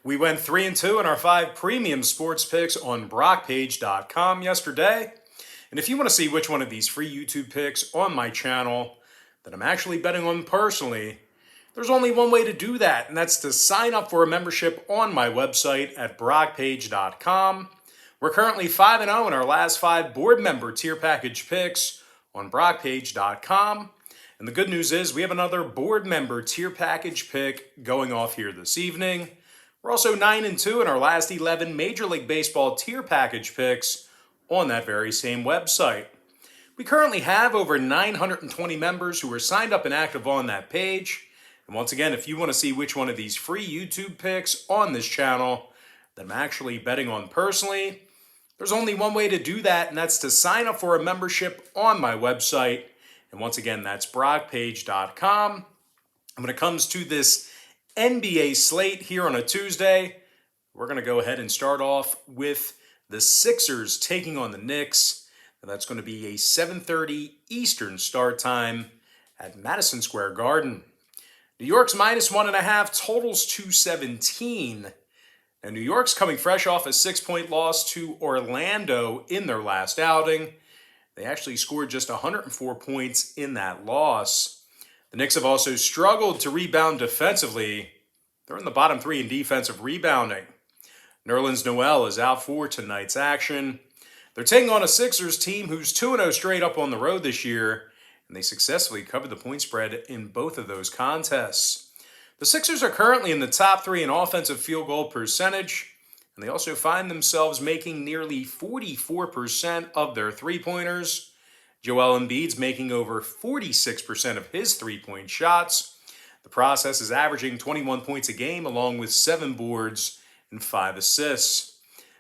We went 3-2 in our 5 premium sports picks on brockpage.com yesterday. And if you want to see which one of these free YouTube picks on my channel that I'm actually betting on personally, there's only one way to do that, and that's to sign up for a membership on my website at brockpage.com. We're currently 5-0 in our last 5 board member tier package picks on brockpage.com. And the good news is we have another board member tier package pick going off here this evening. We're also 9-2 in our last 11 Major League Baseball tier package picks on that very same website. We currently have over 920 members who are signed up and active on that page. And once again, if you want to see which one of these free YouTube picks on this channel that I'm actually betting on personally, there's only one way to do that, and that's to sign up for a membership on my website. And once again, that's brockpage.com. And when it comes to this NBA slate here on a Tuesday, we're going to go ahead and start off with the Sixers taking on the Knicks. And that's going to be a 7:30 Eastern start time at Madison Square Garden. New York's -1.5 totals 217. Now, New York's coming fresh off a 6-point loss to Orlando in their last outing. They actually scored just 104 points in that loss. The Knicks have also struggled to rebound defensively. They're in the bottom 3 in defensive rebounding. Nerlens Noel is out for tonight's action. They're taking on a Sixers team who's 2-0 straight up on the road this year, and they successfully covered the point spread in both of those contests. The Sixers are currently in the top 3 in offensive field goal percentage, and they also find themselves making nearly 44% of their three-pointers. Joel Embiid's making over 46% of his three-point shots. The process is averaging 21 points a game, along with 7 boards and 5 assists.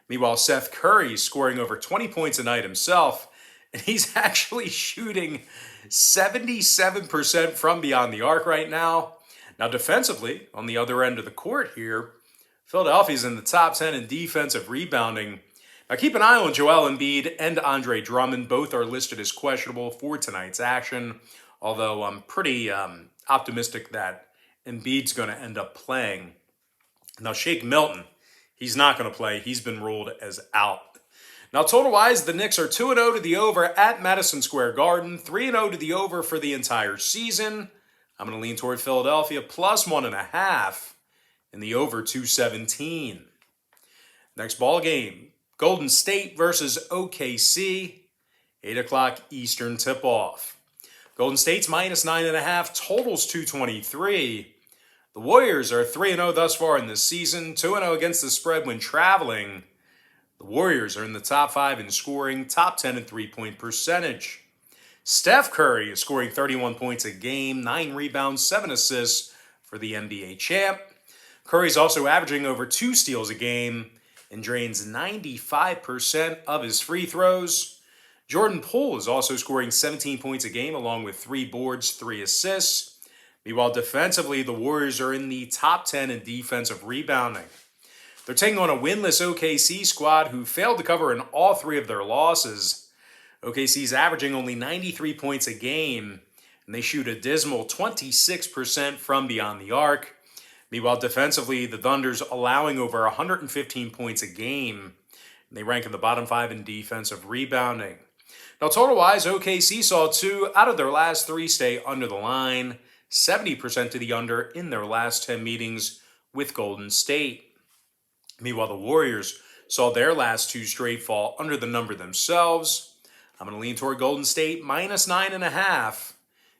Meanwhile, Seth Curry is scoring over 20 points a night himself, and he's actually shooting 77% from beyond the arc right now. Now, defensively, on the other end of the court here, Philadelphia's in the top 10 in defensive rebounding. Now, keep an eye on Joel Embiid and Andre Drummond. Both are listed as questionable for tonight's action, although I'm pretty optimistic that Embiid's going to end up playing. Now, Shake Milton, he's not going to play. He's been ruled as out. Now, total-wise, the Knicks are 2-0 to the over at Madison Square Garden, 3-0 to the over for the entire season. I'm going to lean toward Philadelphia plus 1.5 in the over 217. Next ball game, Golden State versus OKC, 8 o'clock Eastern tip-off. Golden State's -9.5, totals 223. The Warriors are 3-0 thus far in this season, 2-0 against the spread when traveling. The Warriors are in the top 5 in scoring, top 10 in three-point percentage. Steph Curry is scoring 31 points a game, 9 rebounds, 7 assists for the NBA champ. Curry's also averaging over 2 steals a game and drains 95% of his free throws. Jordan Poole is also scoring 17 points a game along with 3 boards, 3 assists. Meanwhile, defensively, the Warriors are in the top 10 in defensive rebounding. They're taking on a winless OKC squad who failed to cover in all 3 of their losses. OKC's averaging only 93 points a game, and they shoot a dismal 26% from beyond the arc. Meanwhile, defensively, the Thunder's allowing over 115 points a game, and they rank in the bottom 5 in defensive rebounding. Now, total-wise, OKC saw 2 out of their last 3 stay under the line, 70% to the under in their last 10 meetings with Golden State. Meanwhile, the Warriors saw their last 2 straight fall under the number themselves. I'm going to lean toward Golden State -9.5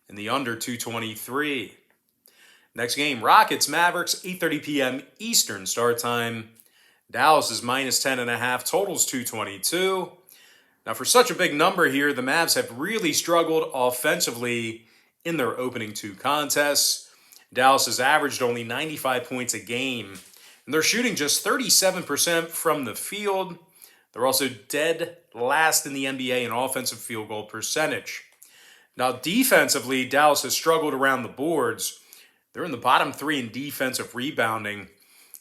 in the under 223. Next game, Rockets Mavericks, 8:30 p.m. Eastern start time. Dallas is -10.5, totals 222. Now, for such a big number here, the Mavs have really struggled offensively in their opening 2 contests. Dallas has averaged only 95 points a game, and they're shooting just 37% from the field. They're also dead last in the NBA in offensive field goal percentage. Now, defensively, Dallas has struggled around the boards. They're in the bottom 3 in defensive rebounding.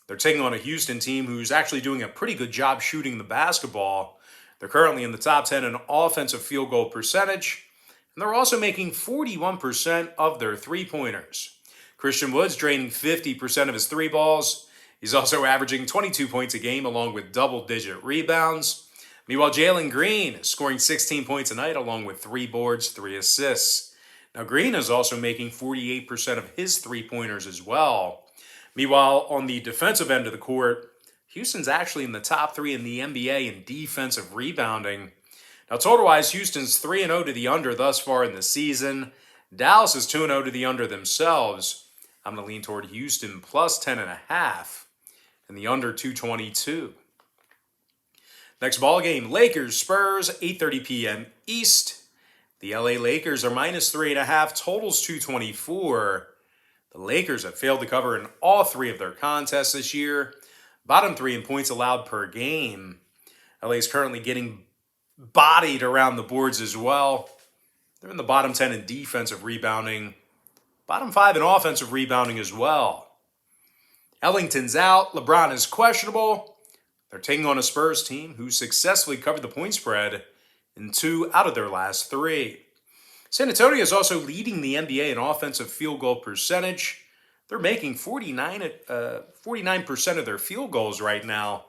They're taking on a Houston team who's actually doing a pretty good job shooting the basketball. They're currently in the top 10 in offensive field goal percentage, and they're also making 41% of their three-pointers. Christian Wood's draining 50% of his 3 balls, He's also averaging 22 points a game along with double-digit rebounds. Meanwhile, Jalen Green is scoring 16 points a night along with 3 boards, 3 assists. Now, Green is also making 48% of his three-pointers as well. Meanwhile, on the defensive end of the court, Houston's actually in the top 3 in the NBA in defensive rebounding. Now, total-wise, Houston's 3-0 to the under thus far in the season. Dallas is 2-0 to the under themselves. I'm going to lean toward Houston plus 10.5 and the under 222. Next ball game, Lakers, Spurs, 8:30 p.m. East. The LA Lakers are minus 3.5, totals 224. The Lakers have failed to cover in all 3 of their contests this year. Bottom 3 in points allowed per game. LA is currently getting bodied around the boards as well. They're in the bottom 10 in defensive rebounding. Bottom 5 in offensive rebounding as well. Ellington's out. LeBron is questionable. They're taking on a Spurs team who successfully covered the point spread in 2 out of their last 3. San Antonio is also leading the NBA in offensive field goal percentage. They're making 49% of their field goals right now.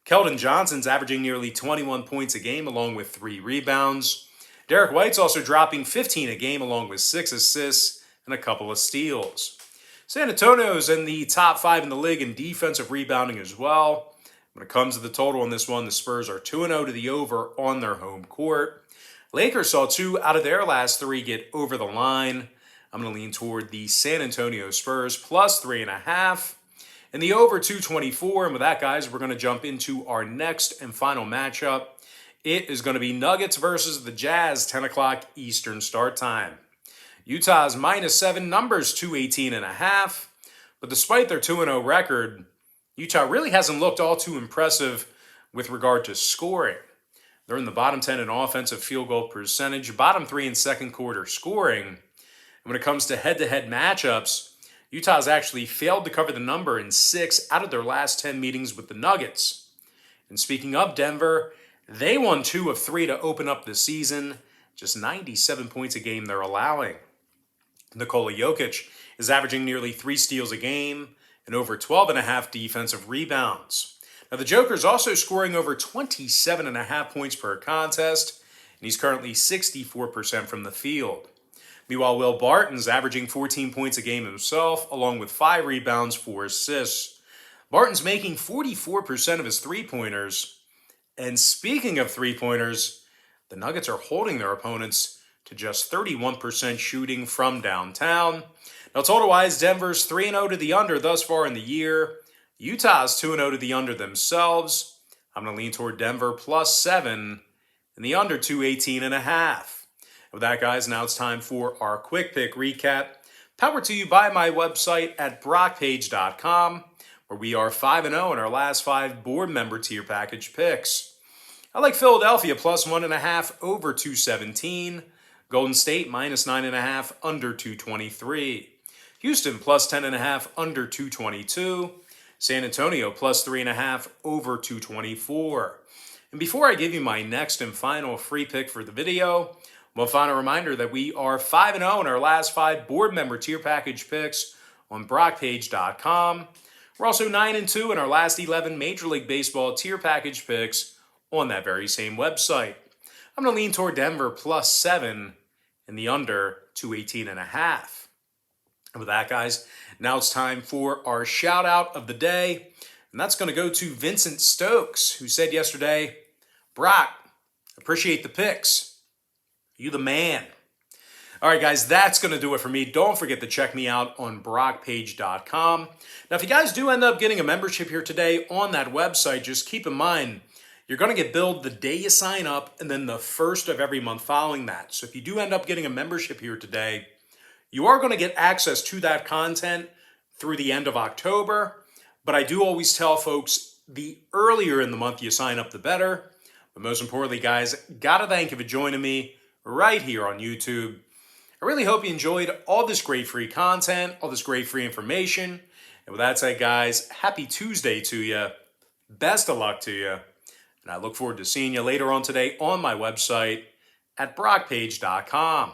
Keldon Johnson's averaging nearly 21 points a game along with 3 rebounds. Derek White's also dropping 15 a game along with 6 assists and a couple of steals. San Antonio's in the top 5 in the league in defensive rebounding as well. When it comes to the total on this one, the Spurs are 2-0 to the over on their home court. Lakers saw 2 out of their last 3 get over the line. I'm going to lean toward the San Antonio Spurs plus 3.5 and the over 224. And with that, guys, we're going to jump into our next and final matchup. It is going to be Nuggets versus the Jazz, 10 o'clock Eastern start time. Utah's minus 7, numbers 218.5. But despite their 2-0 record, Utah really hasn't looked all too impressive with regard to scoring. They're in the bottom 10 in offensive field goal percentage, bottom 3 in second quarter scoring. And when it comes to head-to-head matchups, Utah's actually failed to cover the number in 6 out of their last 10 meetings with the Nuggets. And speaking of Denver, they won 2 of 3 to open up the season, just 97 points a game they're allowing. Nikola Jokic is averaging nearly 3 steals a game and over 12.5 defensive rebounds. Now, the Joker's also scoring over 27.5 points per contest, and he's currently 64% from the field. Meanwhile, Will Barton's averaging 14 points a game himself, along with 5 rebounds, 4 assists. Barton's making 44% of his three-pointers. And speaking of three-pointers, the Nuggets are holding their opponents to just 31% shooting from downtown. Now, total-wise, Denver's 3-0 to the under thus far in the year. Utah's 2-0 to the under themselves. I'm going to lean toward Denver plus 7 and the under 218.5. With that, guys, now it's time for our quick pick recap. Powered to you by my website at brockpage.com, where we are 5-0 in our last 5 board member tier package picks. I like Philadelphia plus 1.5 over 217. Golden State minus 9.5 under 223. Houston plus 10.5 under 222. San Antonio plus 3.5 over 224. And before I give you my next and final free pick for the video, one final reminder that we are 5-0 in our last 5 board member tier package picks on brockpage.com. We're also 9-2 in our last 11 Major League Baseball tier package picks on that very same website. I'm going to lean toward Denver plus 7 and the under 218.5. And with that, guys, now it's time for our shout out of the day. And that's going to go to Vincent Stokes, who said yesterday, "Brock, appreciate the picks. You the man." All right, guys, that's going to do it for me. Don't forget to check me out on brockpage.com. Now, if you guys do end up getting a membership here today on that website, just keep in mind, you're going to get billed the day you sign up and then the first of every month following that. So if you do end up getting a membership here today, you are going to get access to that content through the end of October. But I do always tell folks, the earlier in the month you sign up, the better. But most importantly, guys, got to thank you for joining me right here on YouTube. I really hope you enjoyed all this great free content, all this great free information. And with that said, guys, happy Tuesday to you. Best of luck to you. And I look forward to seeing you later on today on my website at brockpage.com.